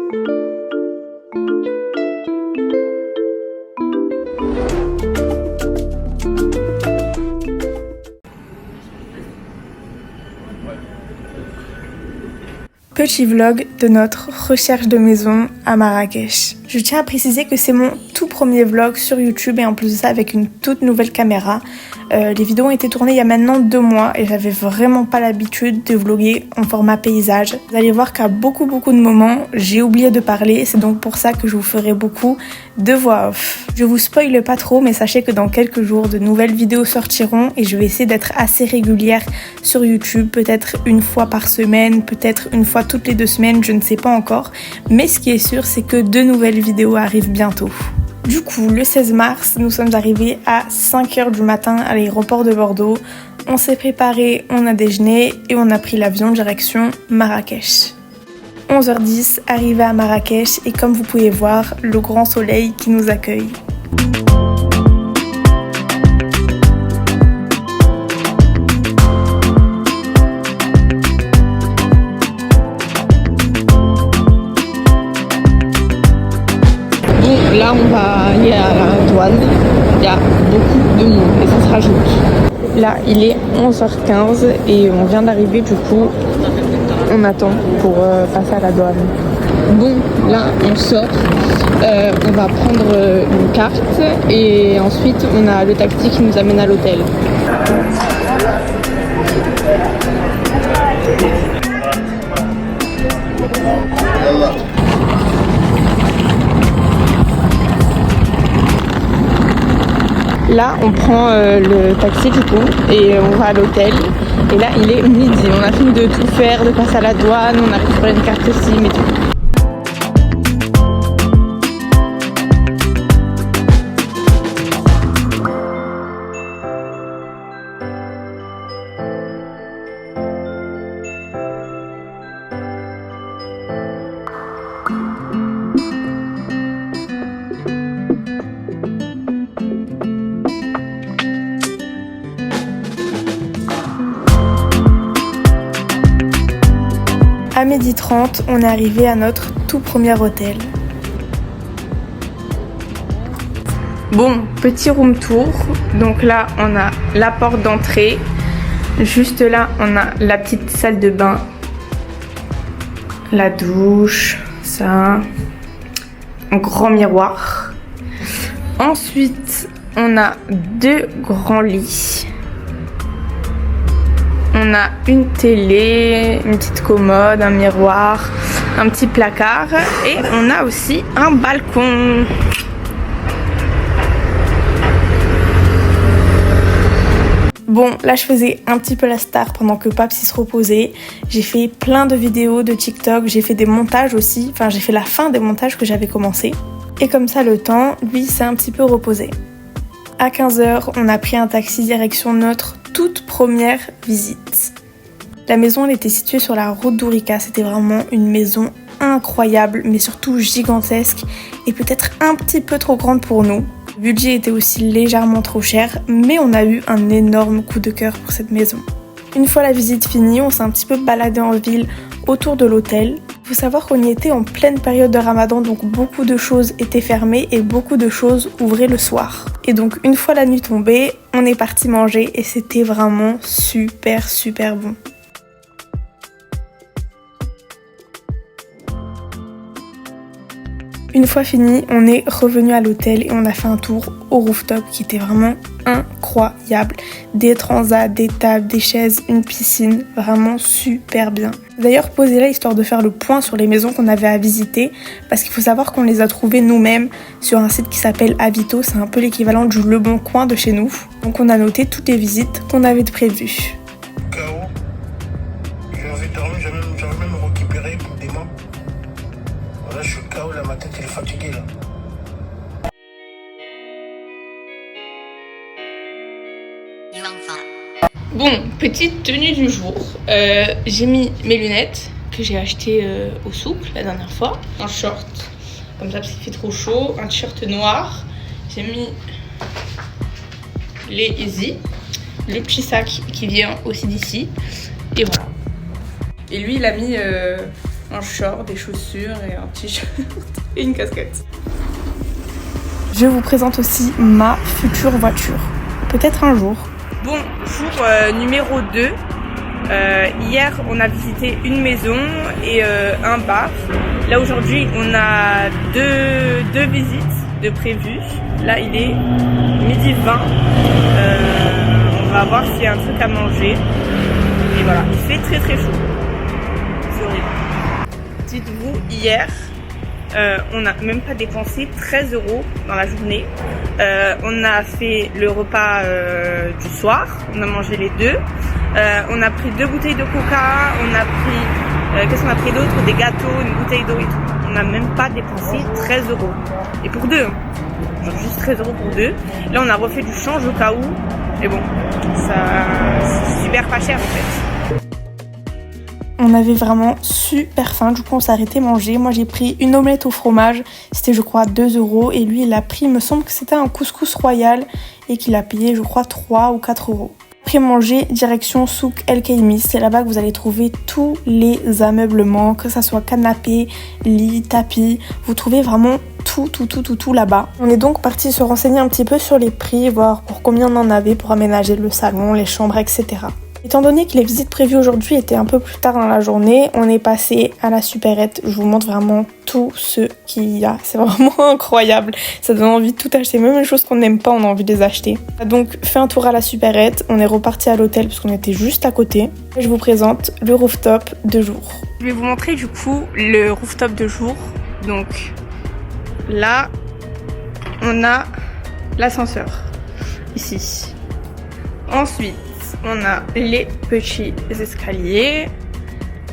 Petit vlog de notre recherche de maison à Marrakech. Je tiens à préciser que c'est mon tout premier vlog sur YouTube et en plus de ça avec une toute nouvelle caméra. Les vidéos ont été tournées il y a maintenant 2 mois et j'avais vraiment pas l'habitude de vlogger en format paysage. Vous allez voir qu'à beaucoup de moments, j'ai oublié de parler. C'est donc pour ça que je vous ferai beaucoup de voix off. Je vous spoile pas trop, mais sachez que dans quelques jours, de nouvelles vidéos sortiront et je vais essayer d'être assez régulière sur YouTube. Peut-être une fois par semaine, peut-être une fois toutes les 2 semaines, je ne sais pas encore. Mais ce qui est sûr, c'est que de nouvelles vidéos arrivent bientôt. Du coup, le 16 mars, nous sommes arrivés à 5h du matin à l'aéroport de Bordeaux. On s'est préparé, on a déjeuné et on a pris l'avion direction Marrakech. 11h10, arrivé à Marrakech et comme vous pouvez voir, le grand soleil qui nous accueille. Là, on va aller à la douane. Il y a beaucoup de monde et ça se rajoute. Là, il est 11h15 et on vient d'arriver. Du coup, on attend pour passer à la douane. Bon, là, on sort. On va prendre une carte et ensuite, on a le taxi qui nous amène à l'hôtel. Là, on prend le taxi du coup et on va à l'hôtel. Et là, il est midi. On a fini de tout faire, de passer à la douane. On a récupéré une carte SIM et tout. À 12h30, on est arrivé à notre tout premier hôtel. Bon, petit room tour. Donc là, on a la porte d'entrée. Juste là, on a la petite salle de bain. La douche, ça. Un grand miroir. Ensuite, on a 2 grands lits. On a une télé, une petite commode, un miroir, un petit placard et on a aussi un balcon. Bon, là je faisais un petit peu la star pendant que Papsi se reposait. J'ai fait plein de vidéos de TikTok, j'ai fait des montages aussi. Enfin, j'ai fait la fin des montages que j'avais commencé. Et comme ça, le temps, lui, s'est un petit peu reposé. À 15h, on a pris un taxi direction notre toute première visite. La maison, elle était située sur la route d'Ourika. C'était vraiment une maison incroyable, mais surtout gigantesque et peut-être un petit peu trop grande pour nous. Le budget était aussi légèrement trop cher, mais on a eu un énorme coup de cœur pour cette maison. Une fois la visite finie, on s'est un petit peu baladé en ville autour de l'hôtel. Il faut savoir qu'on y était en pleine période de Ramadan, donc beaucoup de choses étaient fermées et beaucoup de choses ouvraient le soir. Et donc une fois la nuit tombée, on est parti manger et c'était vraiment super bon. Une fois fini, on est revenu à l'hôtel et on a fait un tour au rooftop qui était vraiment incroyable. Des transats, des tables, des chaises, une piscine, vraiment super bien. D'ailleurs, posez là histoire de faire le point sur les maisons qu'on avait à visiter parce qu'il faut savoir qu'on les a trouvées nous-mêmes sur un site qui s'appelle Avito, c'est un peu l'équivalent du Le Bon Coin de chez nous. Donc on a noté toutes les visites qu'on avait prévues. J'avais même récupéré pour des mois. Voilà, je suis KO là, ma tête elle est fatiguée là. Bon, petite tenue du jour. J'ai mis mes lunettes que j'ai achetées au souk la dernière fois. Un short, comme ça parce qu'il fait trop chaud. Un t-shirt noir. J'ai mis les Easy. Le petit sac qui vient aussi d'ici. Et voilà. Et lui, il a mis un short, des chaussures et un t-shirt et une casquette. Je vous présente aussi ma future voiture. Peut-être un jour. Bon, jour numéro 2. Hier, on a visité une maison et un bar. Là, aujourd'hui, on a deux visites de prévues. Là, il est 12h20. On va voir s'il y a un truc à manger. Et voilà, il fait très très chaud. C'est horrible. Dites-vous, hier, on n'a même pas dépensé 13 € dans la journée. On a fait le repas du soir, on a mangé les deux. On a pris 2 bouteilles de coca, on a pris, qu'est-ce qu'on a pris d'autre? Des gâteaux, une bouteille d'eau et tout. On n'a même pas dépensé 13 €. Et pour deux, genre juste 13 € pour deux. Là, on a refait du change au cas où. Mais bon, ça, c'est super pas cher en fait. On avait vraiment super faim, du coup on s'est arrêté manger. Moi j'ai pris une omelette au fromage, c'était je crois 2 € et lui il a pris, il me semble que c'était un couscous royal et qu'il a payé je crois 3 ou 4 €. Après manger, direction Souk El Khamis, c'est là-bas que vous allez trouver tous les ameublements, que ça soit canapé, lit, tapis, vous trouvez vraiment tout là-bas. On est donc parti se renseigner un petit peu sur les prix, voir pour combien on en avait pour aménager le salon, les chambres, etc. Étant donné que les visites prévues aujourd'hui étaient un peu plus tard dans la journée, on est passé à la supérette. Je vous montre vraiment tout ce qu'il y a. C'est vraiment incroyable. Ça donne envie de tout acheter. Même les choses qu'on n'aime pas, on a envie de les acheter. On a donc fait un tour à la supérette. On est reparti à l'hôtel parce qu'on était juste à côté. Et je vous présente le rooftop de jour. Je vais vous montrer du coup le rooftop de jour. Donc là, on a l'ascenseur ici. Ensuite, on a les petits escaliers.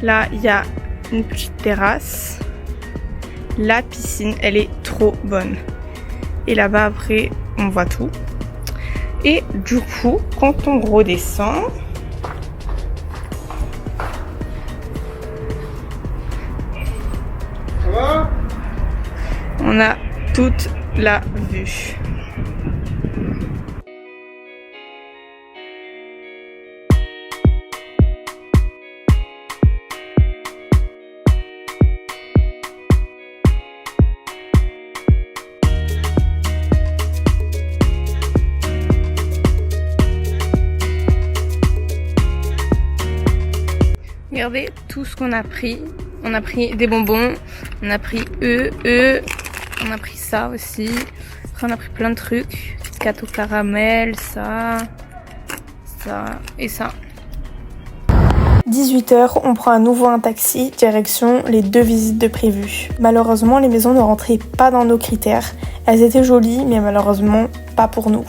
Là, il y a une petite terrasse. La piscine, elle est trop bonne. Et là-bas, après, on voit tout. Et du coup, quand on redescend, on a toute la vue. Regardez tout ce qu'on a pris. On a pris des bonbons, on a pris on a pris ça aussi. Après on a pris plein de trucs. Gâteau caramel, ça et ça. 18h, on prend à nouveau un taxi, direction les 2 visites de prévues. Malheureusement, les maisons ne rentraient pas dans nos critères. Elles étaient jolies, mais malheureusement pas pour nous.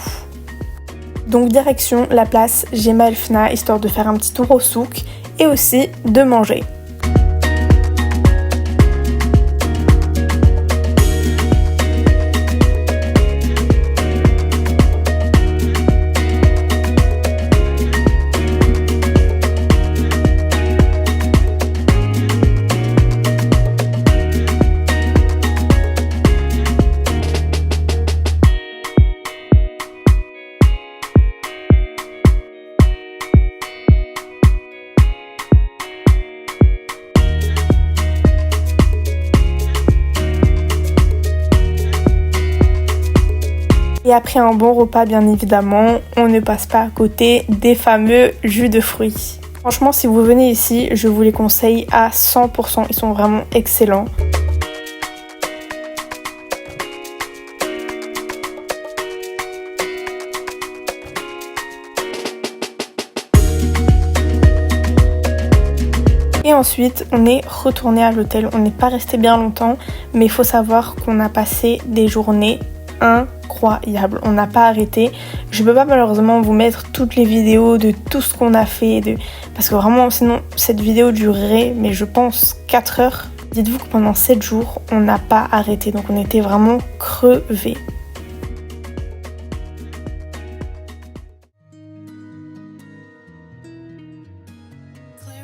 Donc direction la place Jemaa El Fna, histoire de faire un petit tour au souk et aussi de manger. Et après un bon repas, bien évidemment, on ne passe pas à côté des fameux jus de fruits. Franchement, si vous venez ici, je vous les conseille à 100%. Ils sont vraiment excellents. Et ensuite, on est retourné à l'hôtel. On n'est pas resté bien longtemps, mais il faut savoir qu'on a passé des journées incroyables. On n'a pas arrêté. Je peux pas malheureusement vous mettre toutes les vidéos de tout ce qu'on a fait, parce que vraiment, sinon, cette vidéo durerait, mais je pense 4 heures. Dites-vous que pendant 7 jours, on n'a pas arrêté. Donc on était vraiment crevés.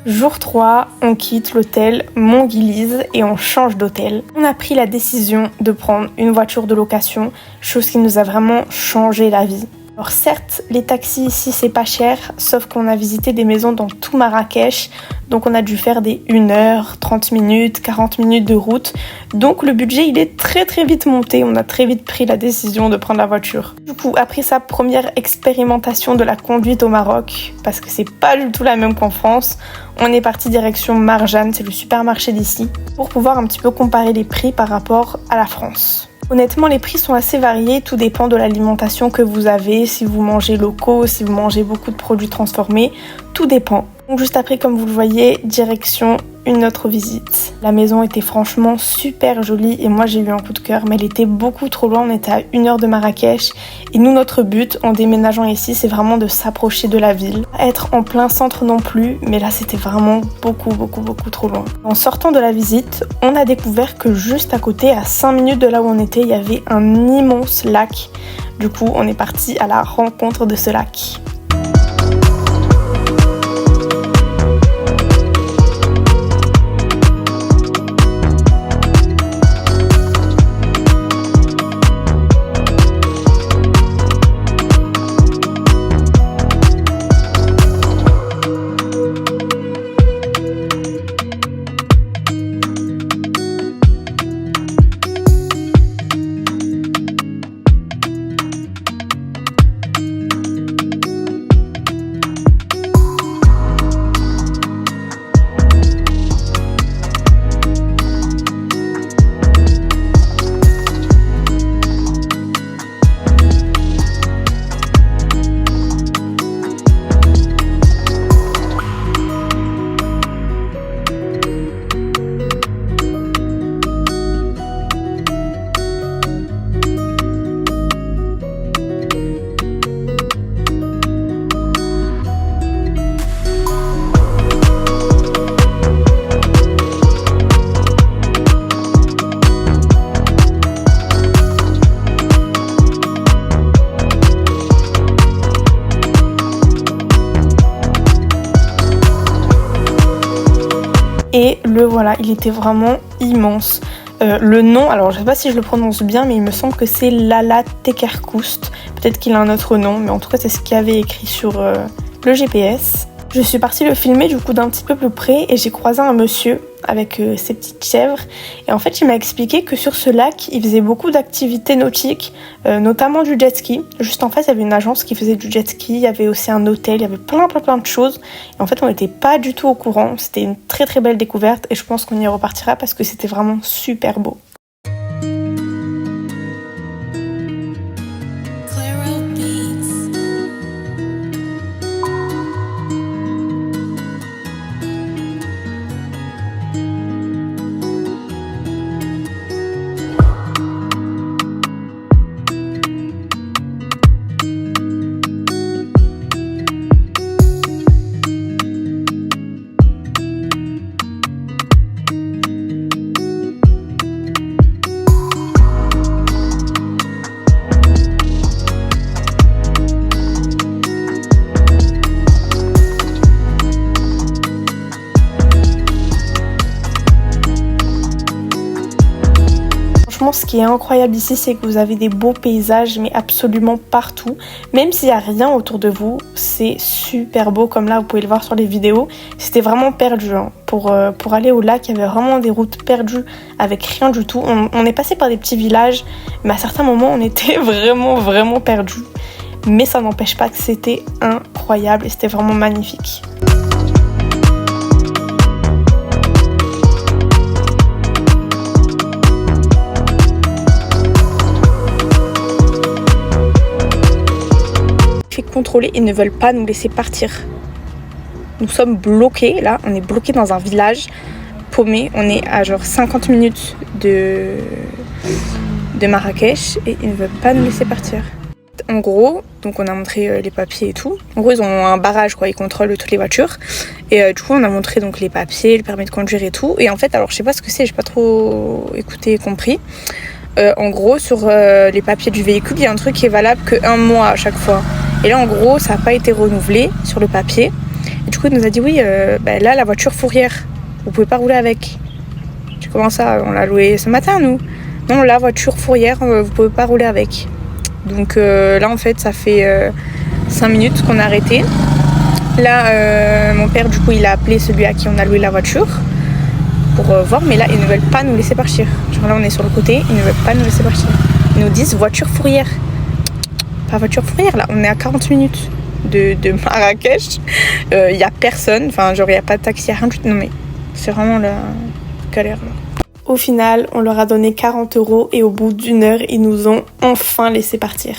Jour 3, on quitte l'hôtel Montguilise et on change d'hôtel. On a pris la décision de prendre une voiture de location, chose qui nous a vraiment changé la vie. Alors certes, les taxis ici c'est pas cher, sauf qu'on a visité des maisons dans tout Marrakech, donc on a dû faire des 1 heure, 30 minutes, 40 minutes de route. Donc le budget il est très vite monté, on a très vite pris la décision de prendre la voiture. Du coup, après sa première expérimentation de la conduite au Maroc, parce que c'est pas du tout la même qu'en France, on est parti direction Marjane, c'est le supermarché d'ici, pour pouvoir un petit peu comparer les prix par rapport à la France. Honnêtement, les prix sont assez variés, tout dépend de l'alimentation que vous avez, si vous mangez locaux, si vous mangez beaucoup de produits transformés, tout dépend. Donc juste après, comme vous le voyez, direction une autre visite. La maison était franchement super jolie et moi j'ai eu un coup de cœur, mais elle était beaucoup trop loin, on était à 1 heure de Marrakech et nous notre but en déménageant ici c'est vraiment de s'approcher de la ville. Pas être en plein centre non plus, mais là c'était vraiment beaucoup trop loin. En sortant de la visite, on a découvert que juste à côté, à 5 minutes de là où on était, il y avait un immense lac. Du coup on est parti à la rencontre de ce lac. Et le voilà, il était vraiment immense. Le nom, alors je sais pas si je le prononce bien, mais il me semble que c'est Lala Tekerkoust. Peut-être qu'il a un autre nom, mais en tout cas c'est ce qu'il y avait écrit sur le GPS. Je suis partie le filmer du coup d'un petit peu plus près et j'ai croisé un monsieur avec ses petites chèvres. Et en fait, il m'a expliqué que sur ce lac, il faisait beaucoup d'activités nautiques, notamment du jet ski. Juste en face, il y avait une agence qui faisait du jet ski, il y avait aussi un hôtel, il y avait plein de choses. Et en fait, on n'était pas du tout au courant. C'était une très belle découverte et je pense qu'on y repartira parce que c'était vraiment super beau. Ce qui est incroyable ici, c'est que vous avez des beaux paysages, mais absolument partout. Même s'il n'y a rien autour de vous, c'est super beau. Comme là, vous pouvez le voir sur les vidéos. C'était vraiment perdu. Hein. Pour aller au lac, il y avait vraiment des routes perdues avec rien du tout. On est passé par des petits villages, mais à certains moments, on était vraiment perdus. Mais ça n'empêche pas que c'était incroyable et c'était vraiment magnifique. Contrôlés et ne veulent pas nous laisser partir. Nous sommes bloqués, là, on est bloqués dans un village paumé. On est à genre 50 minutes de Marrakech et ils ne veulent pas nous laisser partir. En gros, donc on a montré les papiers et tout. En gros, ils ont un barrage, quoi, ils contrôlent toutes les voitures. Et du coup, on a montré donc les papiers, le permis de conduire et tout. Et en fait, alors je sais pas ce que c'est, j'ai pas trop écouté et compris. En gros, sur les papiers du véhicule, il y a un truc qui est valable que 1 mois à chaque fois. Et là, en gros, ça n'a pas été renouvelé sur le papier. Et du coup, il nous a dit, oui, là, la voiture fourrière, vous pouvez pas rouler avec. Comment ça? On l'a louée ce matin, nous. Non, la voiture fourrière, vous pouvez pas rouler avec. Donc là en fait ça fait 5 minutes qu'on a arrêté. Là mon père du coup il a appelé celui à qui on a loué la voiture pour voir, mais là ils ne veulent pas nous laisser partir. Genre là on est sur le côté, ils ne veulent pas nous laisser partir. Ils nous disent voiture fourrière. Pas voiture fourrière, là on est à 40 minutes de Marrakech. Il y a personne, enfin genre il n'y a pas de taxi, rien du tout. Non mais c'est vraiment la galère là. Au final, on leur a donné 40 € et au bout d'1 heure, ils nous ont enfin laissé partir.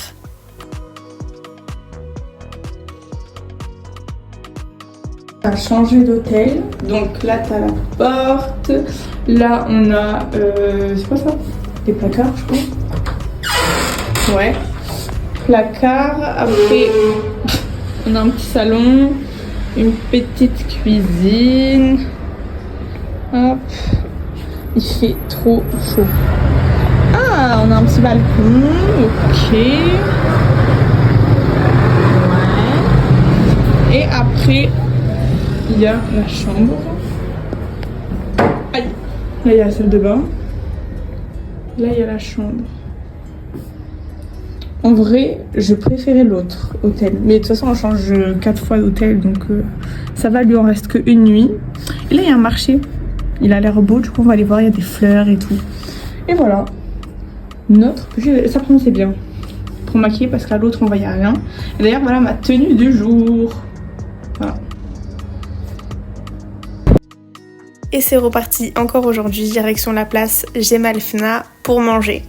On a changé d'hôtel, donc là t'as la porte, là on a, c'est quoi ça? Des placards je crois. Ouais, placards, après on a un petit salon, une petite cuisine, hop, il fait trop chaud. Ah, on a un petit balcon, ok. Ouais. Et après, il y a la chambre. Aïe. Là, il y a la salle de bain. Là, il y a la chambre. En vrai, je préférais l'autre hôtel. Mais de toute façon, on change 4 fois d'hôtel. Donc, ça va, lui en reste qu'une nuit. Et là, il y a un marché. Il a l'air beau. Du coup, on va aller voir. Il y a des fleurs et tout. Et voilà. Notre petit... Ça prend, c'est bien. Pour maquiller, parce qu'à l'autre, on voyait rien. Et d'ailleurs, voilà ma tenue du jour. Voilà. Et c'est reparti encore aujourd'hui, direction la place Jemaa el-Fna pour manger.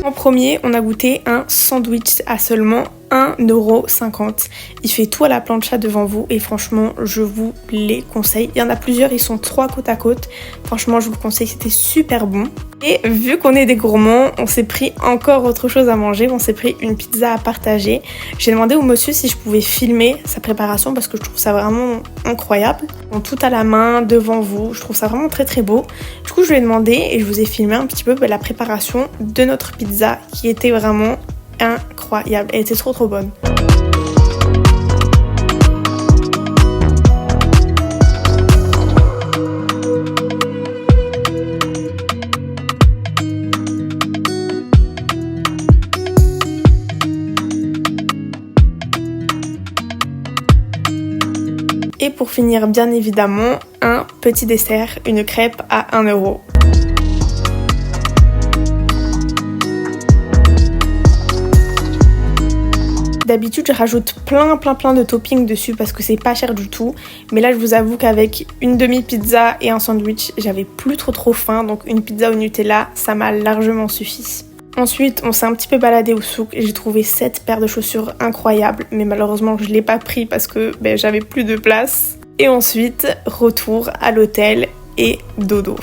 En premier, on a goûté un sandwich à seulement 1,50 €. Il fait tout à la plancha devant vous et franchement, je vous les conseille. Il y en a plusieurs, ils sont 3 côte à côte. Franchement, je vous le conseille, c'était super bon. Et vu qu'on est des gourmands, on s'est pris encore autre chose à manger. On s'est pris une pizza à partager. J'ai demandé au monsieur si je pouvais filmer sa préparation parce que je trouve ça vraiment incroyable. Donc, tout à la main, devant vous. Je trouve ça vraiment très très beau. Du coup, je lui ai demandé et je vous ai filmé un petit peu la préparation de notre pizza qui était vraiment incroyable. Elle était trop bonne. Et pour finir, bien évidemment, un petit dessert, une crêpe à 1 €. D'habitude, je rajoute plein de toppings dessus parce que c'est pas cher du tout. Mais là, je vous avoue qu'avec une demi-pizza et un sandwich, j'avais plus trop faim. Donc une pizza au Nutella, ça m'a largement suffi. Ensuite, on s'est un petit peu baladé au souk et j'ai trouvé cette paire de chaussures incroyables. Mais malheureusement, je l'ai pas pris parce que j'avais plus de place. Et ensuite, retour à l'hôtel et dodo.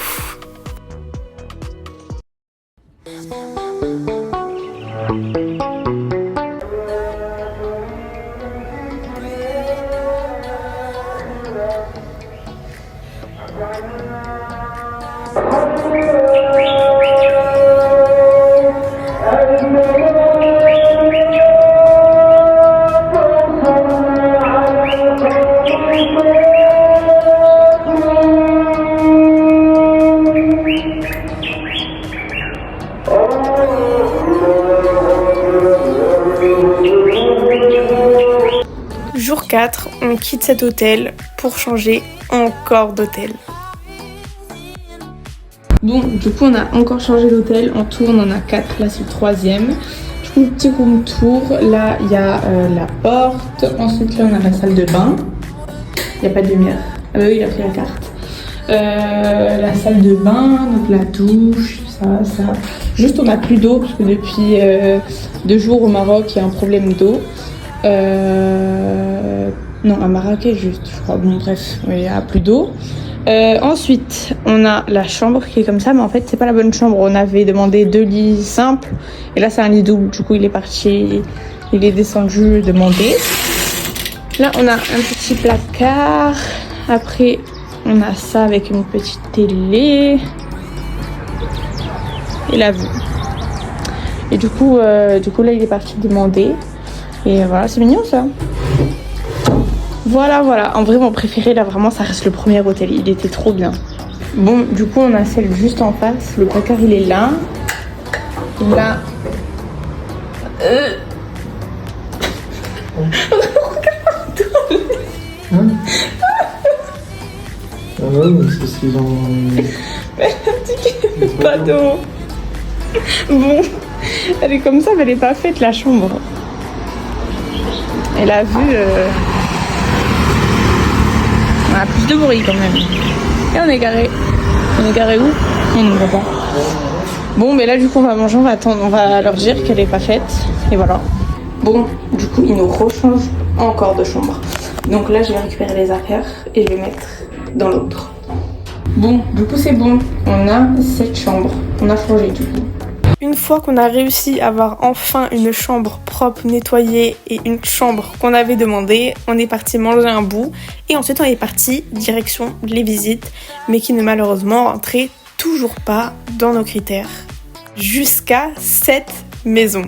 Jour 4, on quitte cet hôtel pour changer encore d'hôtel. Bon, du coup on a encore changé d'hôtel, en tout on en a 4, là c'est le 3e. Du coup petit room tour, là il y a la porte, ensuite là on a la salle de bain. Il n'y a pas de lumière, ah bah oui il a pris la carte. La salle de bain, donc la douche, ça. Juste on n'a plus d'eau parce que depuis 2 jours au Maroc il y a un problème d'eau. Non, à Marrakech juste, je crois. Bon, bref, il n'y a plus d'eau. Ensuite, on a la chambre qui est comme ça, mais en fait, c'est pas la bonne chambre. On avait demandé 2 lits simples, et là, c'est un lit double. Du coup, il est parti, il est descendu demander. Là, on a un petit placard. Après, on a ça avec une petite télé. Et la vue. Et du coup, là, il est parti demander. Et voilà, c'est mignon ça. Voilà. En vrai, mon préféré, là, vraiment, ça reste le premier hôtel. Il était trop bien. Bon, du coup, on a celle juste en face. Le placard, il est là. Là. Hein? Ah ouais, mais c'est ce qu'ils ont... Pas d'eau. Bon, elle est comme ça, mais elle est pas faite, la chambre. Elle a vu... On a plus de bruit quand même. Et on est garé. On est garé où? On ne voit pas. Bon, mais là, du coup, on va manger, on va attendre, on va leur dire qu'elle est pas faite. Et voilà. Bon, du coup, ils nous rechangent encore de chambre. Donc là, je vais récupérer les affaires et je vais mettre dans l'autre. Bon, du coup, c'est bon. On a cette chambre. On a changé, du coup. Une fois qu'on a réussi à avoir enfin une chambre propre, nettoyée et une chambre qu'on avait demandé, on est parti manger un bout et ensuite on est parti direction les visites, mais qui ne malheureusement rentraient toujours pas dans nos critères. Jusqu'à cette maison.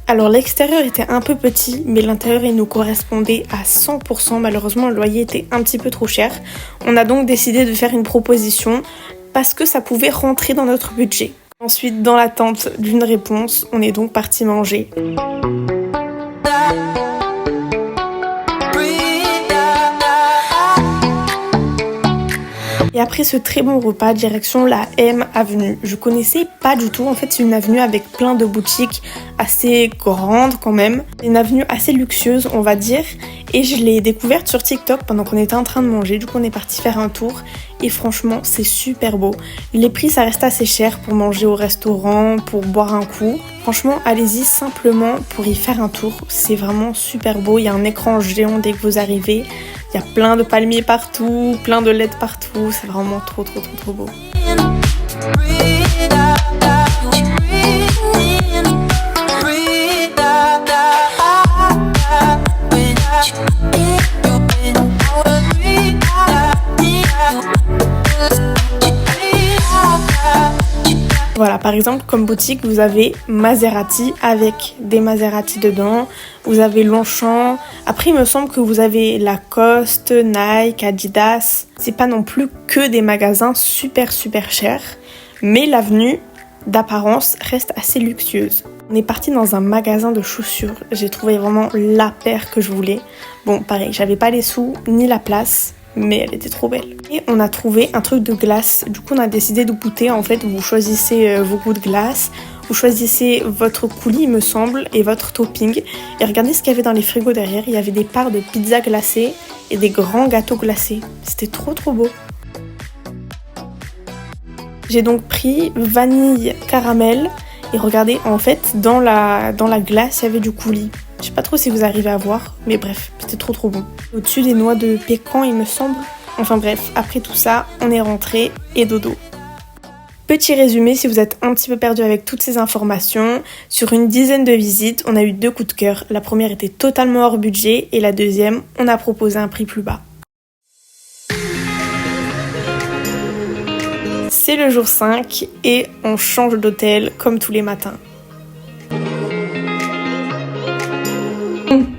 Alors l'extérieur était un peu petit, mais l'intérieur il nous correspondait à 100%. Malheureusement le loyer était un petit peu trop cher. On a donc décidé de faire une proposition parce que ça pouvait rentrer dans notre budget. Ensuite, dans l'attente d'une réponse, on est donc parti manger. Et après ce très bon repas, direction la M avenue. Je connaissais pas du tout, en fait c'est une avenue avec plein de boutiques assez grandes quand même. Une avenue assez luxueuse on va dire. Et je l'ai découverte sur TikTok pendant qu'on était en train de manger. Du coup on est parti faire un tour et franchement c'est super beau. Les prix ça reste assez cher pour manger au restaurant, pour boire un coup. Franchement allez-y simplement pour y faire un tour. C'est vraiment super beau, il y a un écran géant dès que vous arrivez. Il y a plein de palmiers partout, plein de LED partout, c'est vraiment trop beau. Voilà, par exemple, comme boutique, vous avez Maserati avec des Maserati dedans. Vous avez Longchamp. Après, il me semble que vous avez Lacoste, Nike, Adidas. C'est pas non plus que des magasins super chers. Mais l'avenue, d'apparence, reste assez luxueuse. On est parti dans un magasin de chaussures. J'ai trouvé vraiment la paire que je voulais. Bon, pareil, j'avais pas les sous ni la place. Mais elle était trop belle. Et on a trouvé un truc de glace. Du coup, on a décidé de goûter. En fait, vous choisissez vos goûts de glace. Vous choisissez votre coulis, il me semble, et votre topping. Et regardez ce qu'il y avait dans les frigos derrière. Il y avait des parts de pizza glacée et des grands gâteaux glacés. C'était trop beau. J'ai donc pris vanille caramel. Et regardez, en fait, dans la glace, il y avait du coulis. Je sais pas trop si vous arrivez à voir, mais bref, c'était trop bon. Au-dessus des noix de pécan, il me semble. Enfin bref, après tout ça, on est rentré et dodo. Petit résumé, si vous êtes un petit peu perdu avec toutes ces informations, sur une dizaine de visites, on a eu 2 coups de cœur. La première était totalement hors budget et la deuxième, on a proposé un prix plus bas. C'est le jour 5 et on change d'hôtel comme tous les matins.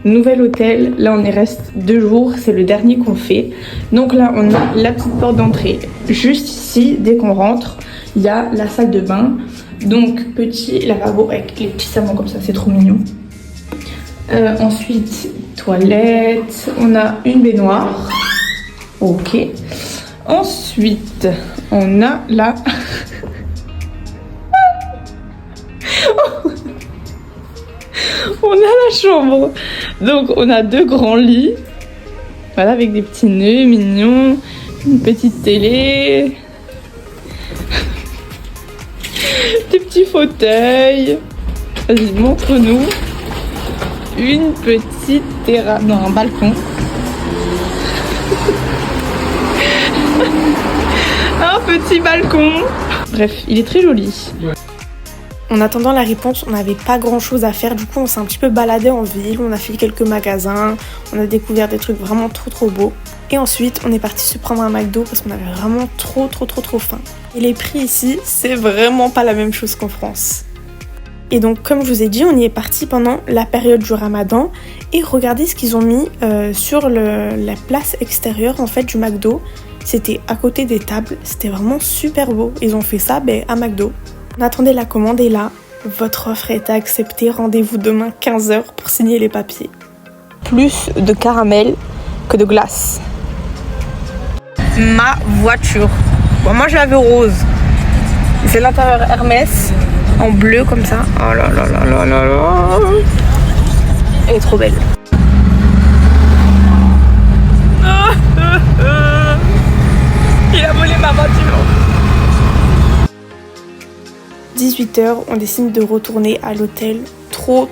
Nouvel hôtel, là on y reste 2 jours, c'est le dernier qu'on fait. Donc là on a la petite porte d'entrée. Juste ici, dès qu'on rentre, il y a la salle de bain. Donc petit lavabo avec les petits savons comme ça, c'est trop mignon. Ensuite, toilette, on a une baignoire. Ok. Ensuite, on a la... on a la chambre. Donc on a 2 grands lits. Voilà, avec des petits nœuds mignons. Une petite télé. Des petits fauteuils. Vas-y, montre-nous. Une petite terrasse. Non, un balcon. Un petit balcon. Bref, il est très joli. Ouais. En attendant la réponse, on n'avait pas grand chose à faire, du coup on s'est un petit peu baladé en ville, on a fait quelques magasins, on a découvert des trucs vraiment trop beaux. Et ensuite on est parti se prendre un McDo parce qu'on avait vraiment trop faim. Et les prix ici, c'est vraiment pas la même chose qu'en France. Et donc comme je vous ai dit, on y est parti pendant la période du Ramadan. Et regardez ce qu'ils ont mis sur la place extérieure en fait du McDo. C'était à côté des tables, c'était vraiment super beau. Ils ont fait ça à McDo. On attendait la commande et là, votre offre est acceptée. Rendez-vous demain 15h pour signer les papiers. Plus de caramel que de glace. Ma voiture. Bon, moi je l'avais rose. C'est l'intérieur Hermès en bleu comme ça. Oh là là là là là là. Elle est trop belle. Il a volé ma voiture. 18h, on décide de retourner à l'hôtel. Trop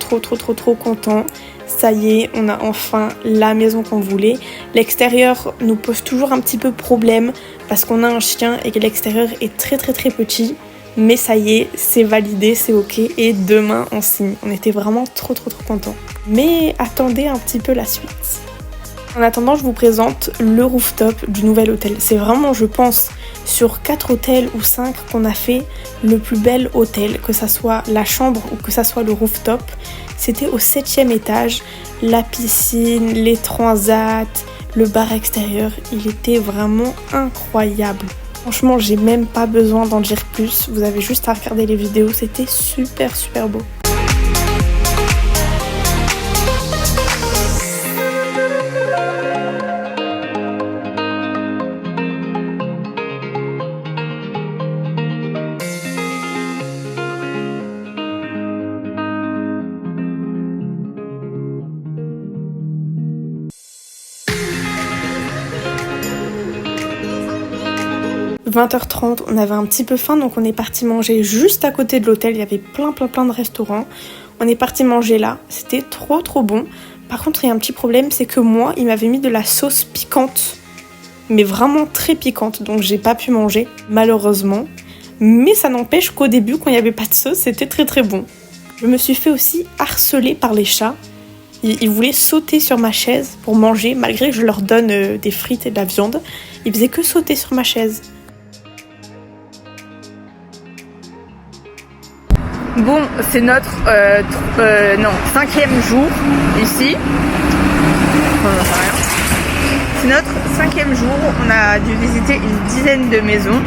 content. Ça y est, on a enfin la maison qu'on voulait. L'extérieur nous pose toujours un petit peu problème parce qu'on a un chien et que l'extérieur est très petit. Mais ça y est, c'est validé, c'est ok. Et demain, on signe. On était vraiment trop contents. Mais attendez un petit peu la suite. En attendant, je vous présente le rooftop du nouvel hôtel. C'est vraiment, je pense, sur 4 hôtels ou 5 qu'on a fait le plus bel hôtel, que ça soit la chambre ou que ça soit le rooftop. C'était au 7e étage, la piscine, les transats, le bar extérieur. Il était vraiment incroyable. Franchement, j'ai même pas besoin d'en dire plus. Vous avez juste à regarder les vidéos, c'était super beau. « 20h30, on avait un petit peu faim, donc on est parti manger juste à côté de l'hôtel. Il y avait plein de restaurants. On est parti manger là, c'était trop bon. Par contre, il y a un petit problème, c'est que moi, il m'avait mis de la sauce piquante, mais vraiment très piquante, donc j'ai pas pu manger, malheureusement. Mais ça n'empêche qu'au début, quand il n'y avait pas de sauce, c'était très bon. Je me suis fait aussi harceler par les chats. Ils voulaient sauter sur ma chaise pour manger, malgré que je leur donne des frites et de la viande. Ils faisaient que sauter sur ma chaise. Bon, c'est notre 5e jour ici. C'est notre 5e jour. On a dû visiter une dizaine de maisons.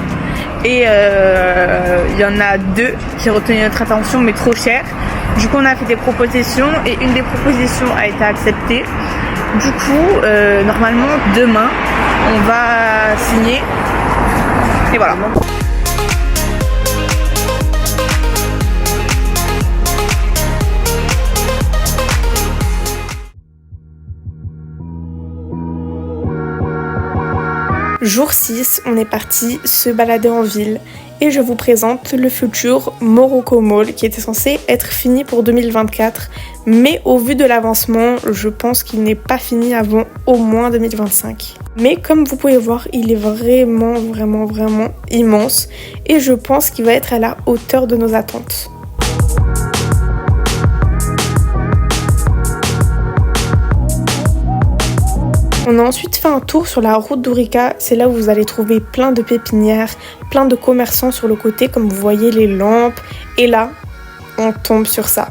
Et il y en a 2 qui ont retenu notre attention, mais trop chères. Du coup, on a fait des propositions et une des propositions a été acceptée. Du coup, normalement, demain, on va signer. Et voilà. Jour 6, on est parti se balader en ville et je vous présente le futur Morocco Mall qui était censé être fini pour 2024, mais au vu de l'avancement, je pense qu'il n'est pas fini avant au moins 2025. Mais comme vous pouvez voir, il est vraiment immense et je pense qu'il va être à la hauteur de nos attentes. On a ensuite fait un tour sur la route d'Ourika, c'est là où vous allez trouver plein de pépinières, plein de commerçants sur le côté, comme vous voyez les lampes. Et là, on tombe sur ça.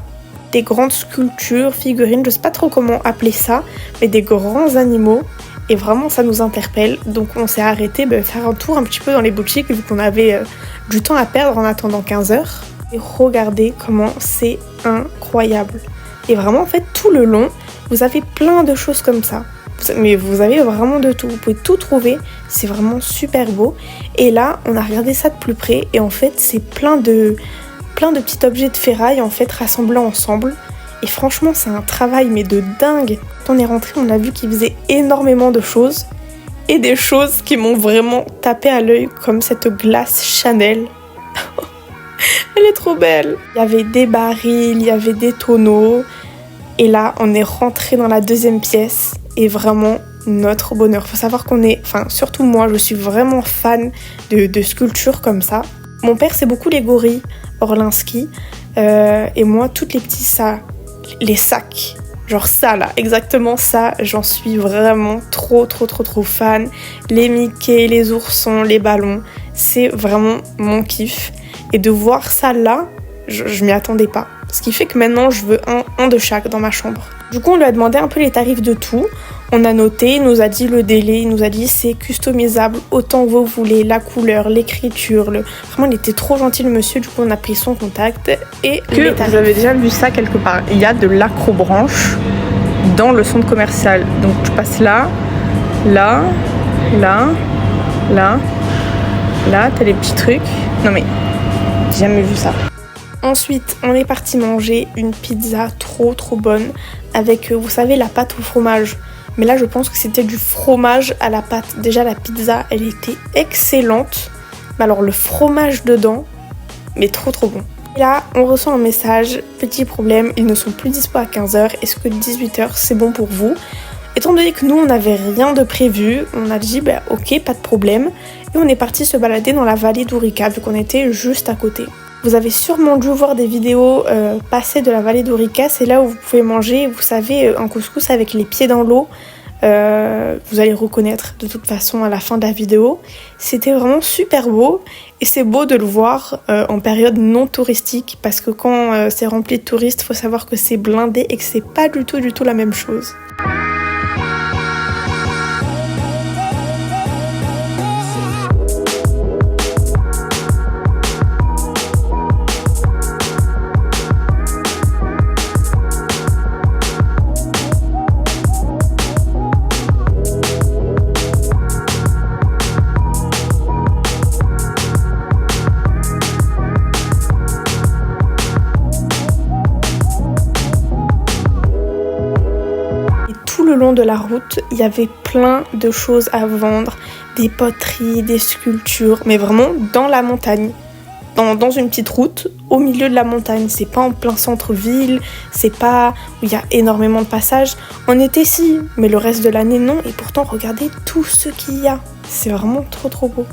Des grandes sculptures, figurines, je sais pas trop comment appeler ça, mais des grands animaux. Et vraiment, ça nous interpelle. Donc on s'est arrêté faire un tour un petit peu dans les boutiques, vu qu'on avait du temps à perdre en attendant 15h. Et regardez comment c'est incroyable. Et vraiment, en fait, tout le long, vous avez plein de choses comme ça. Mais vous avez vraiment de tout, vous pouvez tout trouver, c'est vraiment super beau. Et là, on a regardé ça de plus près et en fait, c'est plein de petits objets de ferraille en fait rassemblés ensemble. Et franchement, c'est un travail mais de dingue. Quand on est rentré, on a vu qu'ils faisaient énormément de choses et des choses qui m'ont vraiment tapé à l'œil, comme cette glace Chanel. Elle est trop belle. Il y avait des barils, il y avait des tonneaux. Et là, on est rentré dans la deuxième pièce. Et vraiment notre bonheur. Faut savoir qu'on est, surtout moi, je suis vraiment fan de sculptures comme ça. Mon père, c'est beaucoup les gorilles, Orlinski. Et moi, toutes les petits, ça, les sacs. Genre ça là, exactement ça, j'en suis vraiment trop fan. Les Mickey, les oursons, les ballons, c'est vraiment mon kiff. Et de voir ça là, je m'y attendais pas. Ce qui fait que maintenant je veux un de chaque dans ma chambre. Du coup on lui a demandé un peu les tarifs de tout. On a noté, il nous a dit le délai, il nous a dit c'est customisable autant que vous voulez, la couleur, l'écriture. Vraiment il était trop gentil le monsieur, du coup on a pris son contact et les tarifs. Vous avez déjà vu ça quelque part, il y a de l'acrobranche dans le centre commercial. Donc tu passes là, là, là, là, là, t'as les petits trucs. Non mais, j'ai jamais vu ça. Ensuite, on est parti manger une pizza trop bonne avec, vous savez, la pâte au fromage. Mais là, je pense que c'était du fromage à la pâte. Déjà, la pizza, elle était excellente. Mais alors, le fromage dedans, mais trop bon. Et là, on reçoit un message. Petit problème, ils ne sont plus dispo à 15h. Est-ce que 18h, c'est bon pour vous? Étant donné que nous, on n'avait rien de prévu, on a dit, bah, ok, pas de problème. Et on est parti se balader dans la vallée d'Ourika, vu qu'on était juste à côté. Vous avez sûrement dû voir des vidéos passer de la vallée d'Ourika. C'est là où vous pouvez manger, vous savez, un couscous avec les pieds dans l'eau. Vous allez reconnaître de toute façon à la fin de la vidéo. C'était vraiment super beau. Et c'est beau de le voir en période non touristique. Parce que quand c'est rempli de touristes, il faut savoir que c'est blindé et que c'est pas du tout la même chose. Le long de la route, il y avait plein de choses à vendre, des poteries, des sculptures, mais vraiment dans la montagne, dans une petite route au milieu de la montagne. C'est pas en plein centre-ville, c'est pas où il y a énormément de passages. On était ici, mais le reste de l'année non, et pourtant regardez tout ce qu'il y a. C'est vraiment trop beau.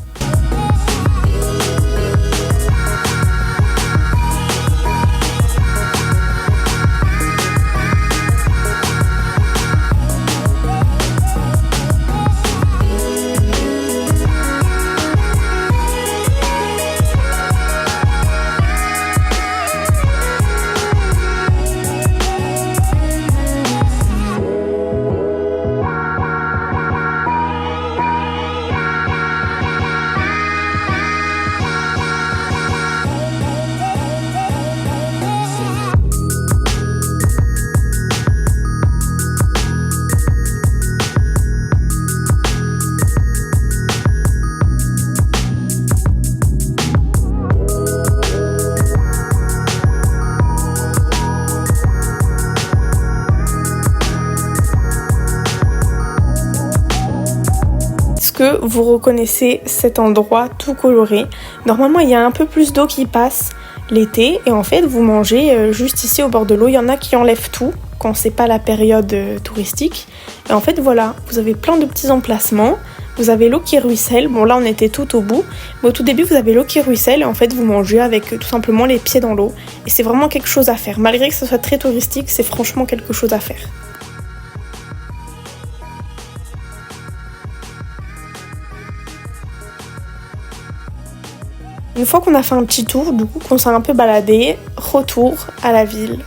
Que vous reconnaissez cet endroit tout coloré. Normalement il y a un peu plus d'eau qui passe l'été et en fait vous mangez juste ici au bord de l'eau. Il y en a qui enlèvent tout quand c'est pas la période touristique et en fait voilà, vous avez plein de petits emplacements, vous avez l'eau qui ruisselle. Bon là on était tout au bout, mais au tout début vous avez l'eau qui ruisselle et en fait vous mangez avec tout simplement les pieds dans l'eau et c'est vraiment quelque chose à faire. Malgré que ce soit très touristique, c'est franchement quelque chose à faire. Une fois qu'on a fait un petit tour, du coup qu'on s'est un peu baladé, retour à la ville.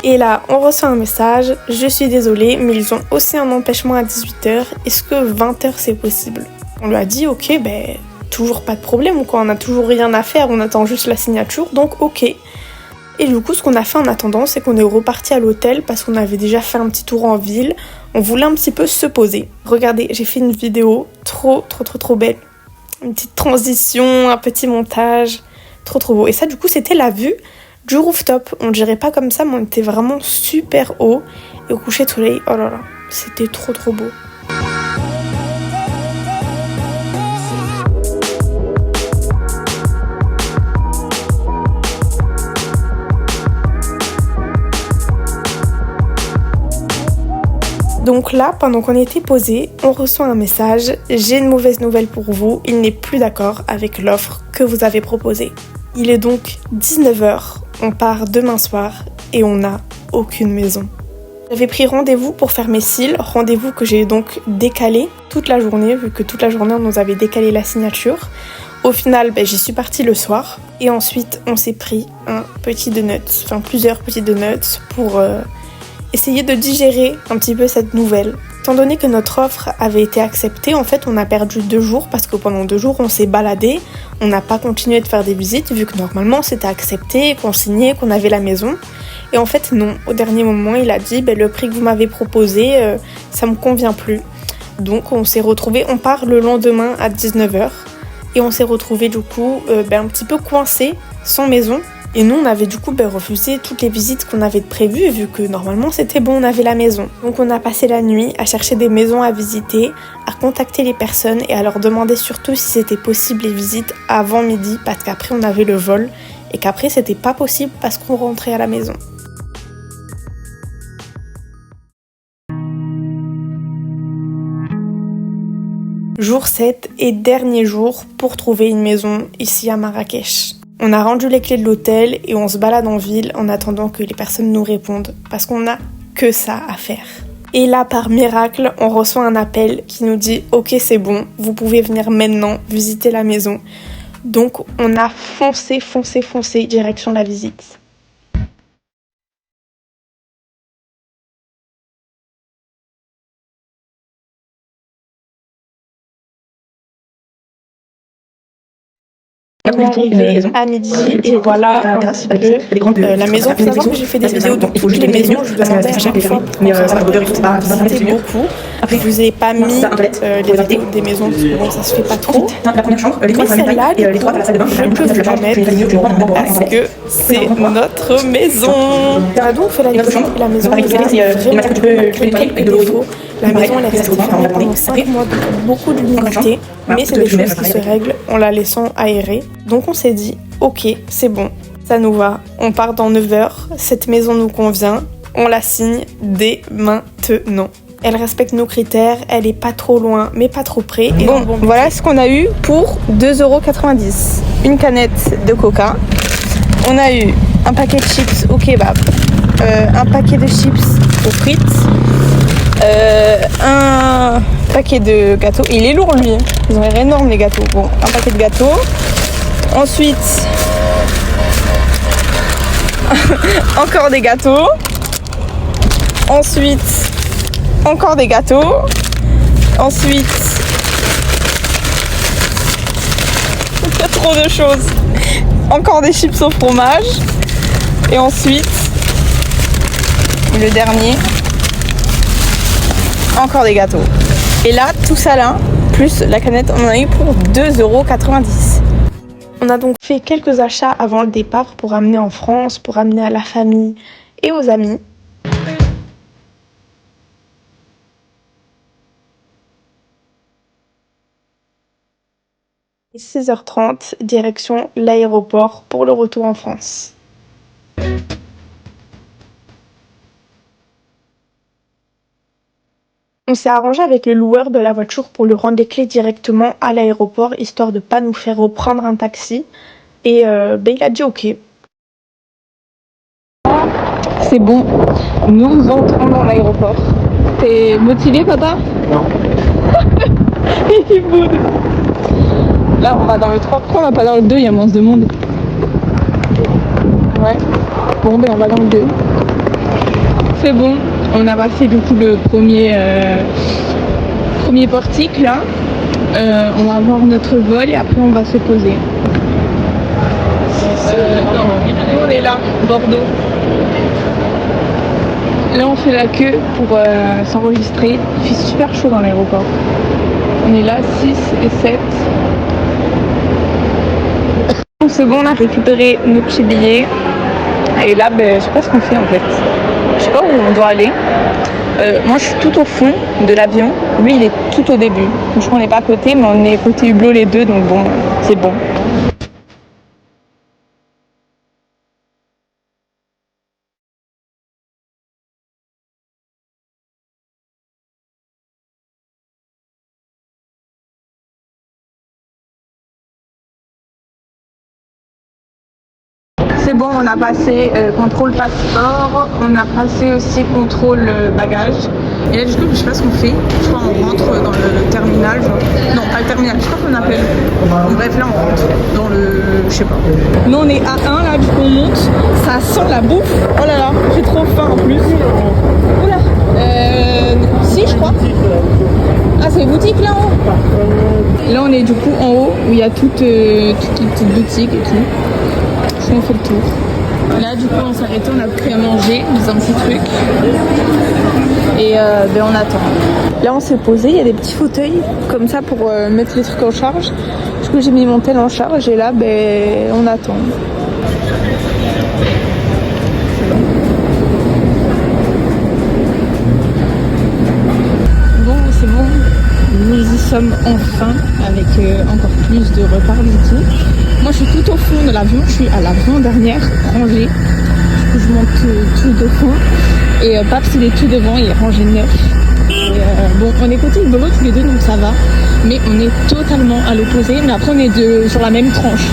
Et là, on reçoit un message, je suis désolée, mais ils ont aussi un empêchement à 18h, est-ce que 20h c'est possible? On lui a dit, ok, ben, toujours pas de problème, quoi, on n'a toujours rien à faire, on attend juste la signature, donc ok. Et du coup, ce qu'on a fait en attendant, c'est qu'on est reparti à l'hôtel parce qu'on avait déjà fait un petit tour en ville. On voulait un petit peu se poser. Regardez, j'ai fait une vidéo trop belle. Une petite transition, un petit montage, trop beau. Et ça, du coup, c'était la vue du rooftop. On dirait pas comme ça, mais on était vraiment super haut. Et au coucher de soleil, oh là là, c'était trop beau. Donc là, pendant qu'on était posé, on reçoit un message. J'ai une mauvaise nouvelle pour vous, il n'est plus d'accord avec l'offre que vous avez proposée. Il est donc 19h, on part demain soir et on n'a aucune maison. J'avais pris rendez-vous pour faire mes cils, rendez-vous que j'ai donc décalé toute la journée, vu que toute la journée on nous avait décalé la signature. Au final, j'y suis partie le soir et ensuite on s'est pris un petit donut, enfin plusieurs petits donuts pour essayer de digérer un petit peu cette nouvelle. Étant donné que notre offre avait été acceptée, en fait on a perdu 2 jours parce que pendant 2 jours on s'est baladé, on n'a pas continué de faire des visites vu que normalement c'était accepté, qu'on signait, qu'on avait la maison. Et en fait non, au dernier moment il a dit le prix que vous m'avez proposé ça me convient plus. Donc on s'est retrouvés, on part le lendemain à 19h et on s'est retrouvés du coup un petit peu coincés, sans maison. Et nous on avait du coup refusé toutes les visites qu'on avait prévues vu que normalement c'était bon, on avait la maison. Donc on a passé la nuit à chercher des maisons à visiter, à contacter les personnes et à leur demander surtout si c'était possible les visites avant midi parce qu'après on avait le vol et qu'après c'était pas possible parce qu'on rentrait à la maison. Jour 7 et dernier jour pour trouver une maison ici à Marrakech. On a rendu les clés de l'hôtel et on se balade en ville en attendant que les personnes nous répondent parce qu'on n'a que ça à faire. Et là, par miracle, on reçoit un appel qui nous dit « Ok, c'est bon, vous pouvez venir maintenant visiter la maison ». Donc on a foncé direction la visite. On est arrivé à midi et voilà la maison. Il faut savoir que j'ai fait des vidéos de toutes les maisons. Je vous demandais à chaque fois c'était beaucoup. Je vous ai pas mis les vidéos des maisons parce que bon, ça se fait pas trop. Mais celle-là, je peux vous la mettre parce que c'est notre maison. On a donc fait la visite et la maison nous a vraiment quelques défauts. La maison elle est restée fermée pendant 5 mois, donc beaucoup d'humidité, mais c'est des choses qui se règlent en la laissant aérer. Donc on s'est dit, ok, c'est bon, ça nous va, on part dans 9 heures, cette maison nous convient, on la signe dès maintenant. Elle respecte nos critères, elle est pas trop loin, mais pas trop près. Et bon, voilà ce qu'on a eu pour 2,90 €. Une canette de coca, on a eu un paquet de chips au kebab, un paquet de chips aux frites, un paquet de gâteaux. Il est lourd lui, ils ont l'air énormes les gâteaux. Bon, un paquet de gâteaux. Ensuite, encore des gâteaux. Ensuite, encore des gâteaux. Ensuite, il y a trop de choses. Encore des chips au fromage. Et ensuite, le dernier, encore des gâteaux. Et là, tout ça là, plus la canette, on en a eu pour 2,90 €. On a donc fait quelques achats avant le départ pour amener en France, pour amener à la famille et aux amis. Et 6h30, direction l'aéroport pour le retour en France. On s'est arrangé avec le loueur de la voiture pour lui rendre les clés directement à l'aéroport, histoire de pas nous faire reprendre un taxi. Et il a dit ok. C'est bon, nous entrons dans l'aéroport. T'es motivé, papa? Non. Il est beau. Là, on va dans le 3. Pourquoi on va pas dans le 2? Il y a moins de monde. Ouais. Bon, on va dans le 2. C'est bon. On a passé du coup le premier portique là. On va avoir notre vol et après on va se poser. Nous on est là, Bordeaux. Là on fait la queue pour s'enregistrer. Il fait super chaud dans l'aéroport. On est là, 6 et 7. C'est bon, on a récupéré nos petits billets. Et là, je sais pas ce qu'on fait en fait. Je sais pas où on doit aller. Moi je suis tout au fond de l'avion. Lui il est tout au début. Donc, je crois qu'on n'est pas à côté, mais on est côté hublot les deux, donc bon, c'est bon. C'est bon, on a passé contrôle passeport, on a passé aussi contrôle bagage. Et là du coup je sais pas ce qu'on fait, je crois qu'on rentre dans le terminal, genre... non pas le terminal, je sais pas qu'on appelle. Bon, bref là on rentre dans le... je sais pas. Nous on est A1 là, du coup on monte, ça sent la bouffe, oh là là, j'ai trop faim en plus. Oula, si je crois. Ah c'est les boutiques là en haut. Là on est du coup en haut où il y a toutes les petites boutiques et tout. On fait le tour. Là du coup on s'est arrêté, on a pris à manger, un petit truc. Et ben on attend. Là on s'est posé, il y a des petits fauteuils comme ça pour mettre les trucs en charge. Du coup j'ai mis mon tel en charge et là ben on attend. Bon c'est bon, nous y sommes enfin avec encore plus de repas du coup. Moi je suis tout au fond de l'avion, je suis à l'avant-dernière rangée. Du coup je monte tout devant. Et Paps il est tout devant, il est rangé 9. Et bon on est côté Bolo tous les deux donc ça va. Mais on est totalement à l'opposé. Mais après on est sur la même tranche.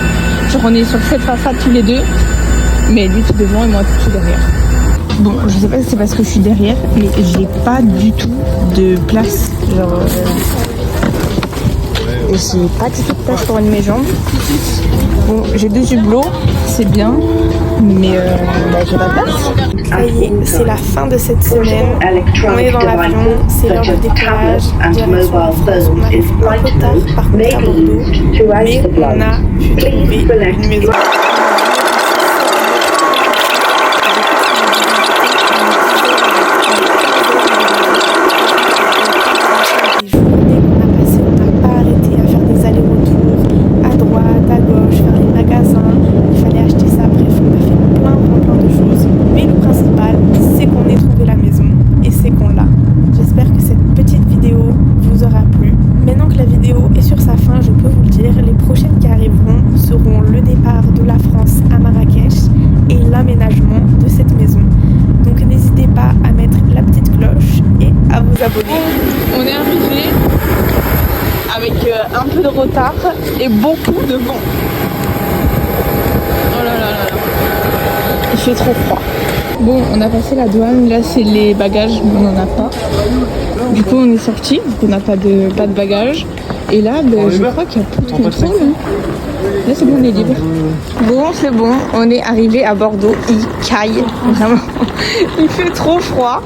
Genre on est sur cette façade tous les deux. Mais lui tout devant et moi tout derrière. Bon je sais pas si c'est parce que je suis derrière. Mais j'ai pas du tout de place. Genre... j'ai pas du tout de place pour une de mes jambes. Bon, j'ai 2 hublots, c'est bien, mais j'ai pas de place. Ça y est, c'est la fin de cette semaine. On est dans l'avion, c'est l'heure de décollage. Direction la France. On arrive un peu tard par contre à Bordeaux, mais on a pu trouver une maison. On est arrivé avec un peu de retard et beaucoup de vent. Oh là là là là. Il fait trop froid. Bon, on a passé la douane, là c'est les bagages, mais on n'en a pas. Du coup on est sorti, on n'a pas de bagages. Et là, ben, je crois qu'il n'y a plus de contrôle. Là c'est bon, on est libre. Bon, c'est bon, on est arrivé à Bordeaux. Il caille, vraiment. Il fait trop froid.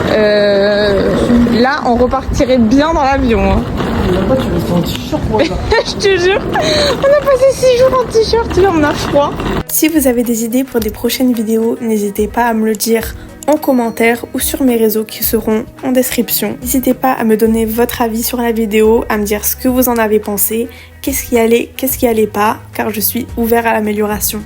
Là, on repartirait bien dans l'avion. Hein. Tu restes en t-shirt, moi, là. Je te jure, on a passé 6 jours en t-shirt, là on a froid. Si vous avez des idées pour des prochaines vidéos, n'hésitez pas à me le dire en commentaire ou sur mes réseaux qui seront en description. N'hésitez pas à me donner votre avis sur la vidéo, à me dire ce que vous en avez pensé, qu'est-ce qui allait pas, car je suis ouvert à l'amélioration.